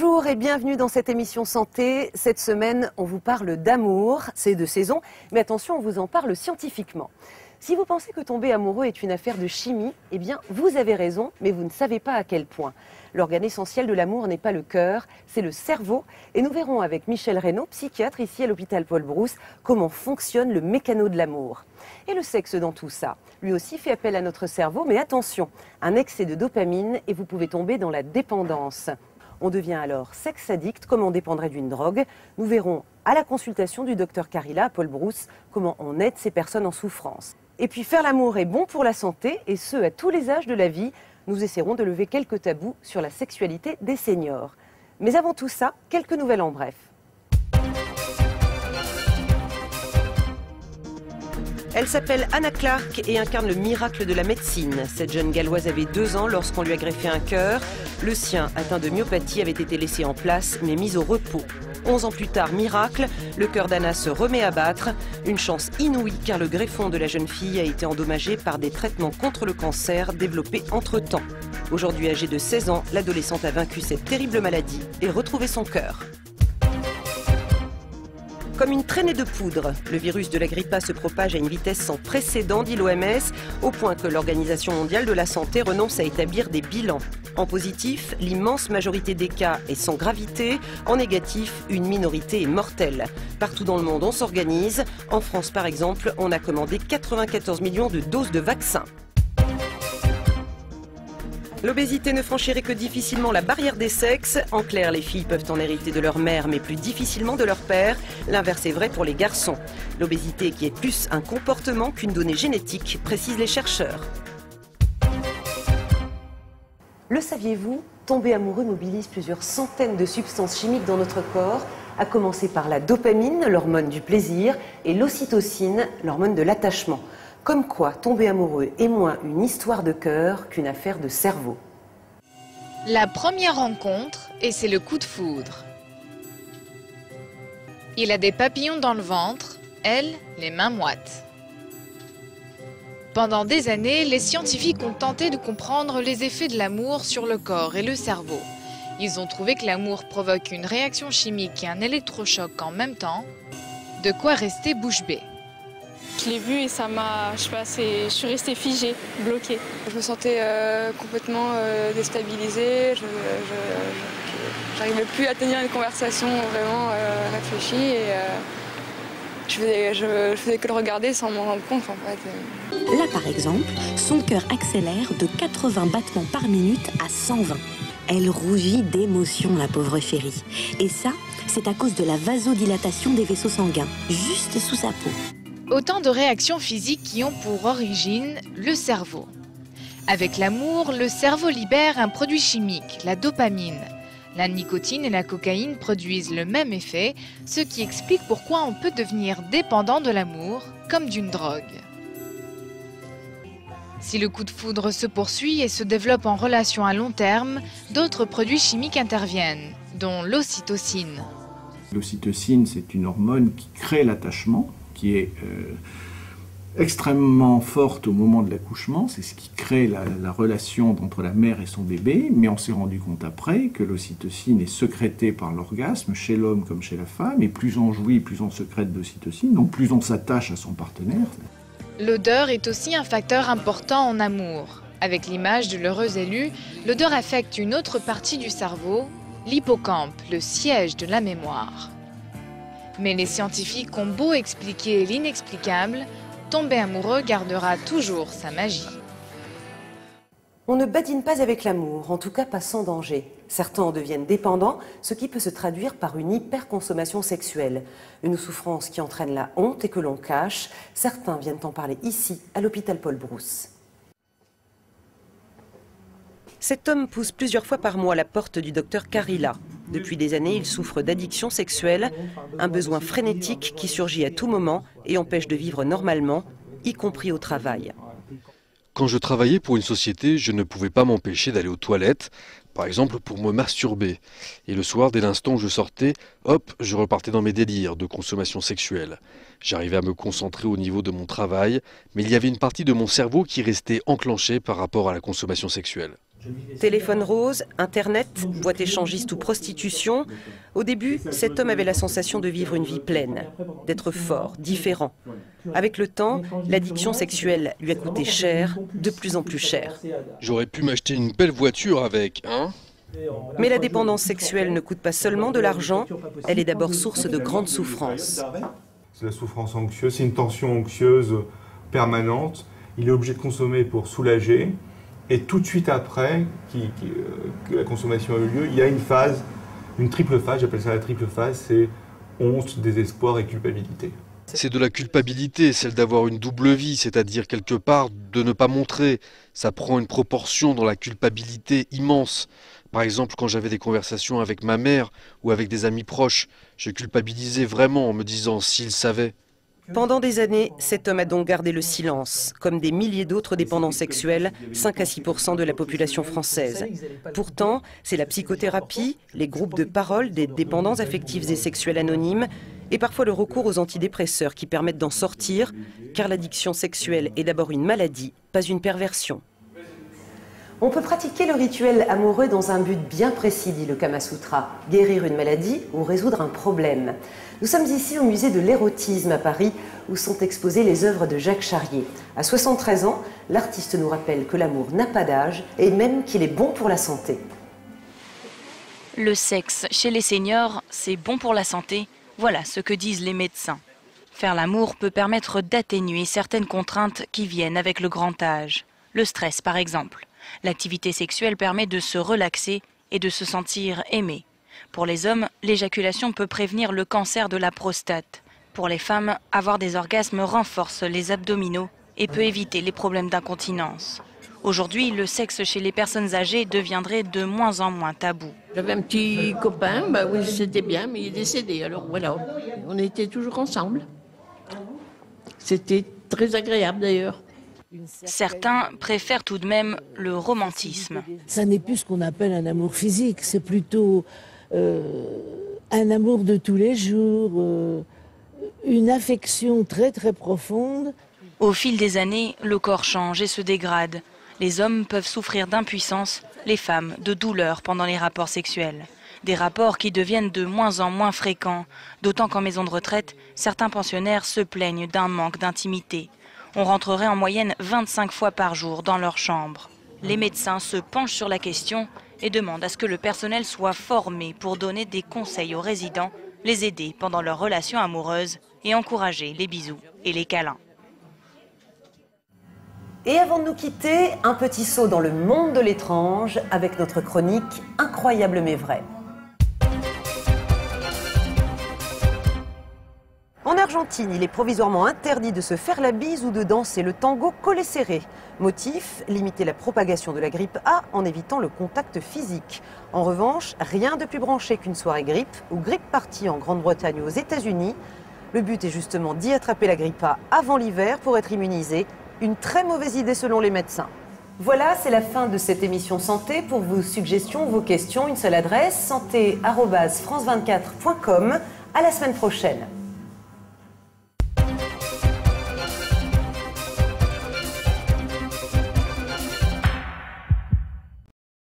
Bonjour et bienvenue dans cette émission santé. Cette semaine, on vous parle d'amour, c'est de saison, mais attention, on vous en parle scientifiquement. Si vous pensez que tomber amoureux est une affaire de chimie, eh bien, vous avez raison, mais vous ne savez pas à quel point. L'organe essentiel de l'amour n'est pas le cœur, c'est le cerveau. Et nous verrons avec Michel Reynaud, psychiatre ici à l'hôpital Paul Brousse, comment fonctionne le mécano de l'amour. Et le sexe dans tout ça, lui aussi fait appel à notre cerveau, mais attention, un excès de dopamine et vous pouvez tomber dans la dépendance. On devient alors sexe addict, comme on dépendrait d'une drogue. Nous verrons à la consultation du docteur Carilla à Paul Brousse comment on aide ces personnes en souffrance. Et puis faire l'amour est bon pour la santé, et ce à tous les âges de la vie. Nous essaierons de lever quelques tabous sur la sexualité des seniors. Mais avant tout ça, quelques nouvelles en bref. Elle s'appelle Anna Clark et incarne le miracle de la médecine. Cette jeune galloise avait 2 ans lorsqu'on lui a greffé un cœur. Le sien, atteint de myopathie, avait été laissé en place mais mis au repos. 11 ans plus tard, miracle, le cœur d'Anna se remet à battre. Une chance inouïe car le greffon de la jeune fille a été endommagé par des traitements contre le cancer développés entre-temps. Aujourd'hui âgée de 16 ans, l'adolescente a vaincu cette terrible maladie et retrouvé son cœur. Comme une traînée de poudre, le virus de la grippe A se propage à une vitesse sans précédent, dit l'OMS, au point que l'Organisation mondiale de la santé renonce à établir des bilans. En positif, l'immense majorité des cas est sans gravité. En négatif, une minorité est mortelle. Partout dans le monde, on s'organise. En France, par exemple, on a commandé 94 millions de doses de vaccins. L'obésité ne franchirait que difficilement la barrière des sexes. En clair, les filles peuvent en hériter de leur mère, mais plus difficilement de leur père. L'inverse est vrai pour les garçons. L'obésité qui est plus un comportement qu'une donnée génétique, précisent les chercheurs. Le saviez-vous ? Tomber amoureux mobilise plusieurs centaines de substances chimiques dans notre corps, à commencer par la dopamine, l'hormone du plaisir, et l'ocytocine, l'hormone de l'attachement. Comme quoi, tomber amoureux est moins une histoire de cœur qu'une affaire de cerveau. La première rencontre, et c'est le coup de foudre. Il a des papillons dans le ventre, elle, les mains moites. Pendant des années, les scientifiques ont tenté de comprendre les effets de l'amour sur le corps et le cerveau. Ils ont trouvé que l'amour provoque une réaction chimique et un électrochoc en même temps, de quoi rester bouche bée. Je l'ai vu et ça m'a, je sais pas, je suis restée figée, bloquée. Je me sentais complètement déstabilisée, j'arrivais plus à tenir une conversation vraiment réfléchie et je faisais que le regarder sans m'en rendre compte en fait. Là par exemple, son cœur accélère de 80 battements par minute à 120. Elle rougit d'émotion, la pauvre chérie. Et ça, c'est à cause de la vasodilatation des vaisseaux sanguins, juste sous sa peau. Autant de réactions physiques qui ont pour origine le cerveau. Avec l'amour, le cerveau libère un produit chimique, la dopamine. La nicotine et la cocaïne produisent le même effet, ce qui explique pourquoi on peut devenir dépendant de l'amour, comme d'une drogue. Si le coup de foudre se poursuit et se développe en relation à long terme, d'autres produits chimiques interviennent, dont l'ocytocine. L'ocytocine, c'est une hormone qui crée l'attachement, qui est extrêmement forte au moment de l'accouchement. C'est ce qui crée la relation entre la mère et son bébé, mais on s'est rendu compte après que l'ocytocine est sécrétée par l'orgasme, chez l'homme comme chez la femme, et plus on jouit, plus on sécrète d'ocytocine, donc plus on s'attache à son partenaire. L'odeur est aussi un facteur important en amour. Avec l'image de l'heureuse élue, l'odeur affecte une autre partie du cerveau, l'hippocampe, le siège de la mémoire. Mais les scientifiques ont beau expliquer l'inexplicable, tomber amoureux gardera toujours sa magie. On ne badine pas avec l'amour, en tout cas pas sans danger. Certains en deviennent dépendants, ce qui peut se traduire par une hyperconsommation sexuelle. Une souffrance qui entraîne la honte et que l'on cache. Certains viennent en parler ici, à l'hôpital Paul Brousse. Cet homme pousse plusieurs fois par mois la porte du docteur Carilla. Depuis des années, il souffre d'addiction sexuelle, un besoin frénétique qui surgit à tout moment et empêche de vivre normalement, y compris au travail. Quand je travaillais pour une société, je ne pouvais pas m'empêcher d'aller aux toilettes, par exemple pour me masturber. Et le soir, dès l'instant où je sortais, hop, je repartais dans mes délires de consommation sexuelle. J'arrivais à me concentrer au niveau de mon travail, mais il y avait une partie de mon cerveau qui restait enclenchée par rapport à la consommation sexuelle. Téléphone rose, Internet, boîte échangiste ou prostitution. Au début, cet homme avait la sensation de vivre une vie pleine, d'être fort, différent. Avec le temps, l'addiction sexuelle lui a coûté cher, de plus en plus cher. J'aurais pu m'acheter une belle voiture avec, hein ? Mais la dépendance sexuelle ne coûte pas seulement de l'argent, elle est d'abord source de grandes souffrances. C'est la souffrance anxieuse, c'est une tension anxieuse permanente. Il est obligé de consommer pour soulager. Et tout de suite après que la consommation a eu lieu, il y a une phase, une triple phase, j'appelle ça la triple phase, c'est honte, désespoir et culpabilité. C'est de la culpabilité, celle d'avoir une double vie, c'est-à-dire quelque part de ne pas montrer. Ça prend une proportion dans la culpabilité immense. Par exemple, quand j'avais des conversations avec ma mère ou avec des amis proches, je culpabilisais vraiment en me disant s'ils savaient. Pendant des années, cet homme a donc gardé le silence, comme des milliers d'autres dépendants sexuels, 5 à 6% de la population française. Pourtant, c'est la psychothérapie, les groupes de parole des dépendants affectifs et sexuels anonymes, et parfois le recours aux antidépresseurs qui permettent d'en sortir, car l'addiction sexuelle est d'abord une maladie, pas une perversion. On peut pratiquer le rituel amoureux dans un but bien précis, dit le Kama Sutra, guérir une maladie ou résoudre un problème. Nous sommes ici au musée de l'érotisme à Paris, où sont exposées les œuvres de Jacques Charrier. À 73 ans, l'artiste nous rappelle que l'amour n'a pas d'âge et même qu'il est bon pour la santé. Le sexe chez les seniors, c'est bon pour la santé. Voilà ce que disent les médecins. Faire l'amour peut permettre d'atténuer certaines contraintes qui viennent avec le grand âge. Le stress, par exemple. L'activité sexuelle permet de se relaxer et de se sentir aimé. Pour les hommes, l'éjaculation peut prévenir le cancer de la prostate. Pour les femmes, avoir des orgasmes renforce les abdominaux et peut éviter les problèmes d'incontinence. Aujourd'hui, le sexe chez les personnes âgées deviendrait de moins en moins tabou. J'avais un petit copain, oui, c'était bien, mais il est décédé. Alors voilà, on était toujours ensemble. C'était très agréable d'ailleurs. Certains préfèrent tout de même le romantisme. Ça n'est plus ce qu'on appelle un amour physique, c'est plutôt un amour de tous les jours, une affection très très profonde. Au fil des années, le corps change et se dégrade. Les hommes peuvent souffrir d'impuissance, les femmes de douleurs pendant les rapports sexuels. Des rapports qui deviennent de moins en moins fréquents, d'autant qu'en maison de retraite, certains pensionnaires se plaignent d'un manque d'intimité. On rentrerait en moyenne 25 fois par jour dans leur chambre. Les médecins se penchent sur la question et demandent à ce que le personnel soit formé pour donner des conseils aux résidents, les aider pendant leur relation amoureuse et encourager les bisous et les câlins. Et avant de nous quitter, un petit saut dans le monde de l'étrange avec notre chronique Incroyable mais vrai. En Argentine, il est provisoirement interdit de se faire la bise ou de danser le tango collé serré. Motif, limiter la propagation de la grippe A en évitant le contact physique. En revanche, rien de plus branché qu'une soirée grippe ou grippe party en Grande-Bretagne ou aux États-Unis. Le but est justement d'y attraper la grippe A avant l'hiver pour être immunisé. Une très mauvaise idée selon les médecins. Voilà, c'est la fin de cette émission santé. Pour vos suggestions, vos questions, une seule adresse, santé@france24.com. À la semaine prochaine.